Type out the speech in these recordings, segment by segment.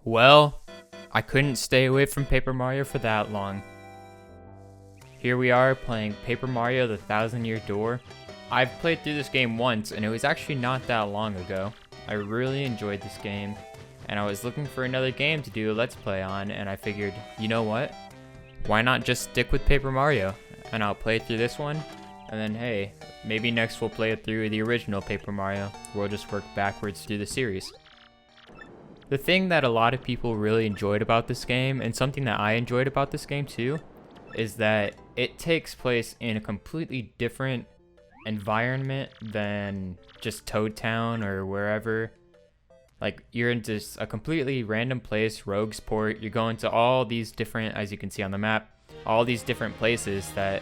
Well, I couldn't stay away from Paper Mario for that long. Here we are playing Paper Mario: The Thousand-Year Door. I've played through this game once, and it was actually not that long ago. I really enjoyed this game, and I was looking for another game to do a Let's Play on, and I figured, you know what? Why not just stick with Paper Mario? And I'll play through this one, and then hey, maybe next we'll play it through the original Paper Mario. We'll just work backwards through the series. The thing that a lot of people really enjoyed about this game, and something that I enjoyed about this game too, is that it takes place in a completely different environment than just Toad Town or wherever. Like, you're in just a completely random place, Roguesport. You're going to all these different, as you can see on the map, all these different places that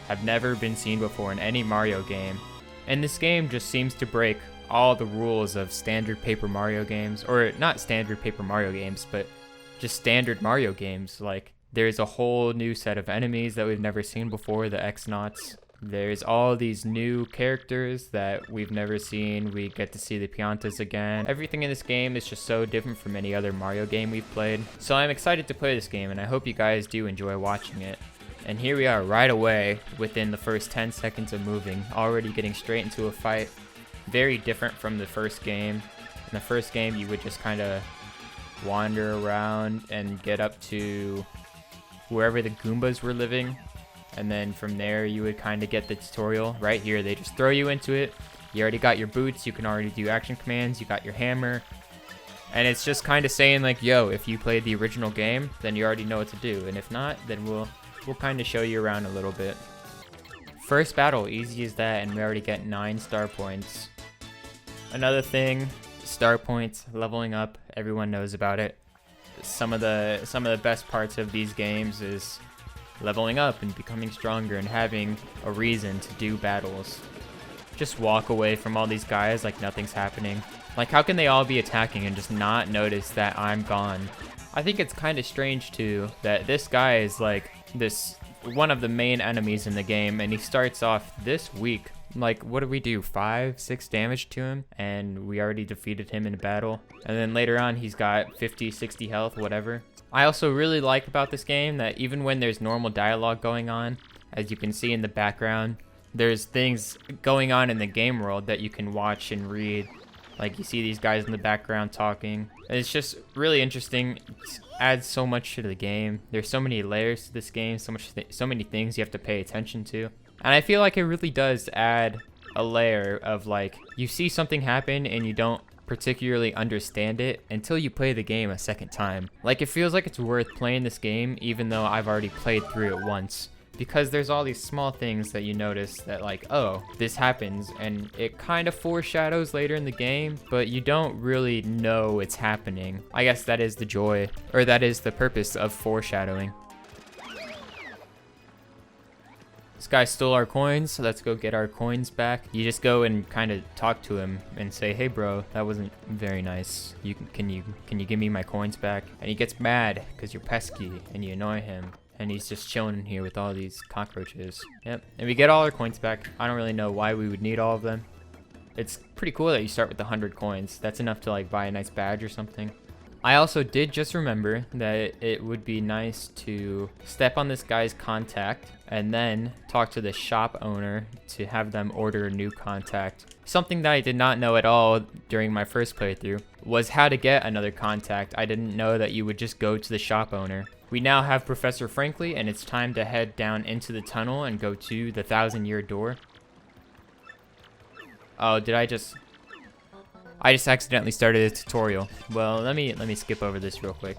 have never been seen before in any Mario game. And this game just seems to break all the rules of standard Paper Mario games, or not standard Paper Mario games, but just standard Mario games. Like, there's a whole new set of enemies that we've never seen before, the X-Nauts. There's all these new characters that we've never seen. We get to see the Piantas again. Everything in this game is just so different from any other Mario game we've played. So I'm excited to play this game, and I hope you guys do enjoy watching it. And here we are right away, within the first 10 seconds of moving, already getting straight into a fight. Very different from the first game. In the first game, you would just kind of wander around and get up to wherever the Goombas were living. And then from there, you would kind of get the tutorial. Right here, they just throw you into it. You already got your boots. You can already do action commands. You got your hammer. And it's just kind of saying like, yo, if you played the original game, then you already know what to do. And if not, then we'll kind of show you around a little bit. First battle, easy as that, and we already get 9 star points. Another thing, star points, leveling up, everyone knows about it. Some of the best parts of these games is leveling up and becoming stronger and having a reason to do battles. Just walk away from all these guys like nothing's happening. Like, how can they all be attacking and just not notice that I'm gone? I think it's kind of strange too that this guy is like one of the main enemies in the game, and he starts off this weak. Like, what did we do? 5-6 damage to him, and we already defeated him in a battle. And then later on, he's got 50-60 health, whatever. I also really like about this game that even when there's normal dialogue going on, as you can see in the background, there's things going on in the game world that you can watch and read. Like, you see these guys in the background talking. And it's just really interesting. It adds so much to the game. There's so many layers to this game, so many things you have to pay attention to. And I feel like it really does add a layer of, like, you see something happen and you don't particularly understand it until you play the game a second time. Like, it feels like it's worth playing this game even though I've already played through it once. Because there's all these small things that you notice that, like, oh, this happens, and it kind of foreshadows later in the game, but you don't really know it's happening. I guess that is the joy, or that is the purpose of foreshadowing. This guy stole our coins, so let's go get our coins back. You just go and kind of talk to him and say, hey bro, that wasn't very nice. Can you give me my coins back? And he gets mad because you're pesky and you annoy him. And he's just chilling in here with all these cockroaches. Yep, and we get all our coins back. I don't really know why we would need all of them. It's pretty cool that you start with 100 coins. That's enough to like buy a nice badge or something. I also did just remember that it would be nice to step on this guy's contact and then talk to the shop owner to have them order a new contact. Something that I did not know at all during my first playthrough was how to get another contact. I didn't know that you would just go to the shop owner. We now have Professor Frankly, and it's time to head down into the tunnel and go to the Thousand-Year Door. Oh, I just accidentally started a tutorial. Well, let me skip over this real quick.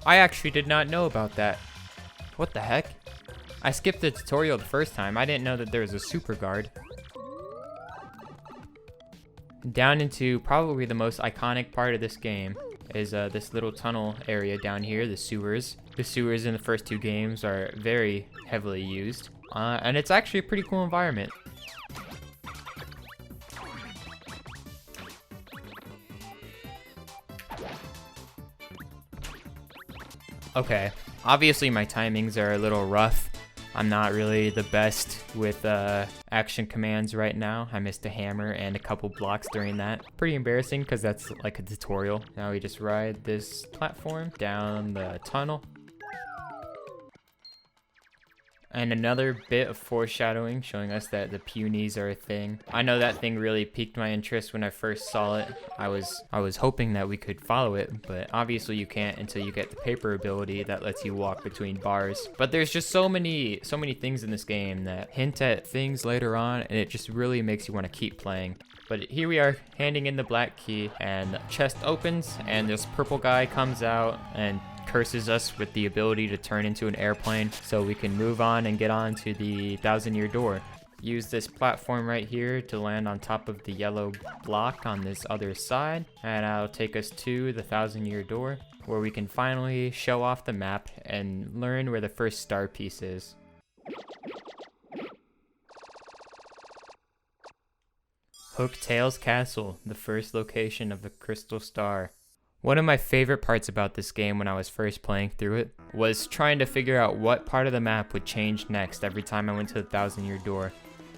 I actually did not know about that. What the heck? I skipped the tutorial the first time. I didn't know that there was a super guard. Down into probably the most iconic part of this game is this little tunnel area down here, the sewers. The sewers in the first 2 games are very heavily used. And it's actually a pretty cool environment. Okay, obviously my timings are a little rough. I'm not really the best with action commands right now. I missed a hammer and a couple blocks during that. Pretty embarrassing because that's like a tutorial. Now we just ride this platform down the tunnel. And another bit of foreshadowing showing us that the punies are a thing. I know that thing really piqued my interest when I first saw it. I was hoping that we could follow it, but obviously you can't until you get the paper ability that lets you walk between bars. But there's just so many things in this game that hint at things later on, and it just really makes you want to keep playing. But here we are handing in the black key, and the chest opens and this purple guy comes out and curses us with the ability to turn into an airplane so we can move on and get on to the 1,000-year door. Use this platform right here to land on top of the yellow block on this other side, and that'll take us to the 1,000-year door where we can finally show off the map and learn where the first star piece is. Hooktail's Castle, the first location of the Crystal Star. One of my favorite parts about this game when I was first playing through it was trying to figure out what part of the map would change next every time I went to the 1,000-year door.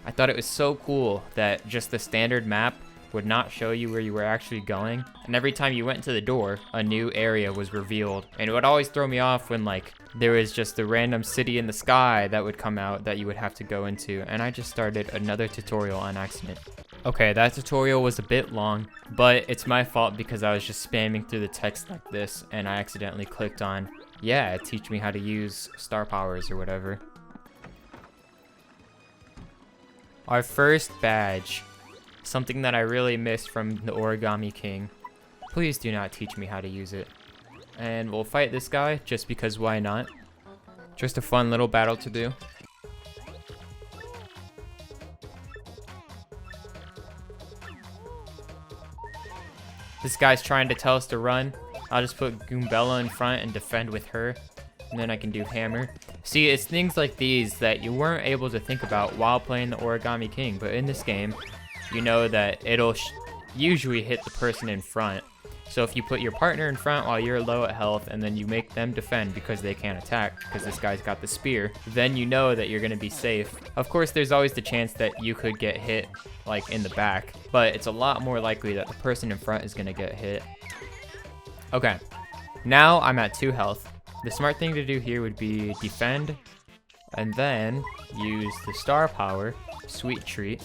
I thought it was so cool that just the standard map would not show you where you were actually going, and every time you went to the door, a new area was revealed. And it would always throw me off when like there was just a random city in the sky that would come out that you would have to go into, and I just started another tutorial on accident. Okay, that tutorial was a bit long, but it's my fault because I was just spamming through the text like this and I accidentally clicked on, yeah, teach me how to use star powers or whatever. Our first badge. Something that I really missed from the Origami King. Please do not teach me how to use it. And we'll fight this guy just because why not? Just a fun little battle to do. This guy's trying to tell us to run. I'll just put Goombella in front and defend with her. And then I can do hammer. See, it's things like these that you weren't able to think about while playing the Origami King. But in this game, you know that it'll usually hit the person in front. So if you put your partner in front while you're low at health and then you make them defend because they can't attack because this guy's got the spear, then you know that you're going to be safe. Of course, there's always the chance that you could get hit like in the back, but it's a lot more likely that the person in front is going to get hit. Okay, now I'm at 2 health. The smart thing to do here would be defend and then use the star power, Sweet Treat,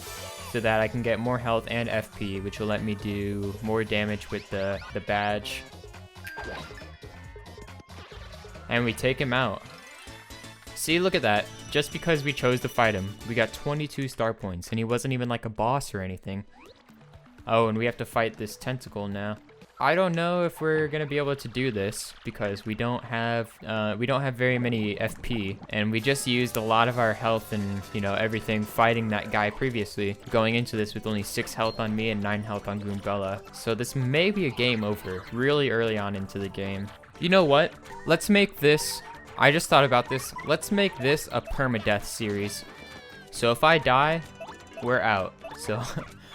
so that I can get more health and FP, which will let me do more damage with the badge. And we take him out. See, look at that. Just because we chose to fight him, we got 22 star points, and he wasn't even like a boss or anything. Oh, and we have to fight this tentacle now. I don't know if we're gonna be able to do this because we don't have very many FP, and we just used a lot of our health and everything fighting that guy previously. Going into this with only 6 health on me and 9 health on Goombella, so this may be a game over really early on into the game. You know what? Let's make this. I just thought about this. Let's make this a permadeath series. So if I die, we're out. So.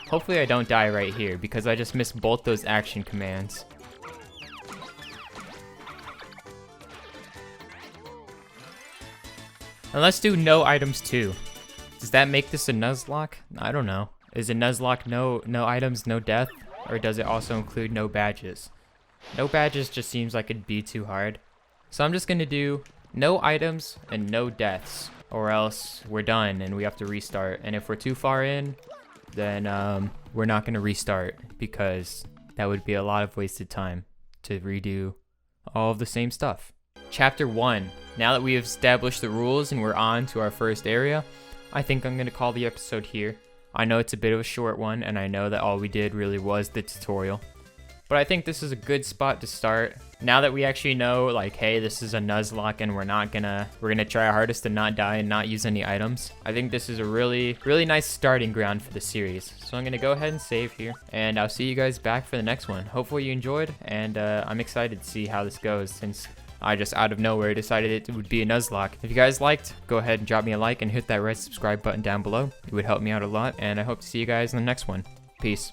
Hopefully I don't die right here, because I just missed both those action commands. And let's do no items too. Does that make this a Nuzlocke? I don't know. Is a Nuzlocke no items, no death? Or does it also include no badges? No badges just seems like it'd be too hard. So I'm just gonna do no items and no deaths, or else we're done and we have to restart. And if we're too far in, then we're not going to restart, because that would be a lot of wasted time to redo all of the same stuff. Chapter 1. Now that we have established the rules and we're on to our first area, I think I'm going to call the episode here. I know it's a bit of a short one, and I know that all we did really was the tutorial. But I think this is a good spot to start. Now that we actually know, like, hey, this is a Nuzlocke and we're gonna try our hardest to not die and not use any items. I think this is a really nice starting ground for the series. So I'm gonna go ahead and save here, and I'll see you guys back for the next one. Hopefully you enjoyed, and I'm excited to see how this goes, since I just out of nowhere decided it would be a Nuzlocke. If you guys liked, go ahead and drop me a like and hit that red subscribe button down below. It would help me out a lot, and I hope to see you guys in the next one. Peace.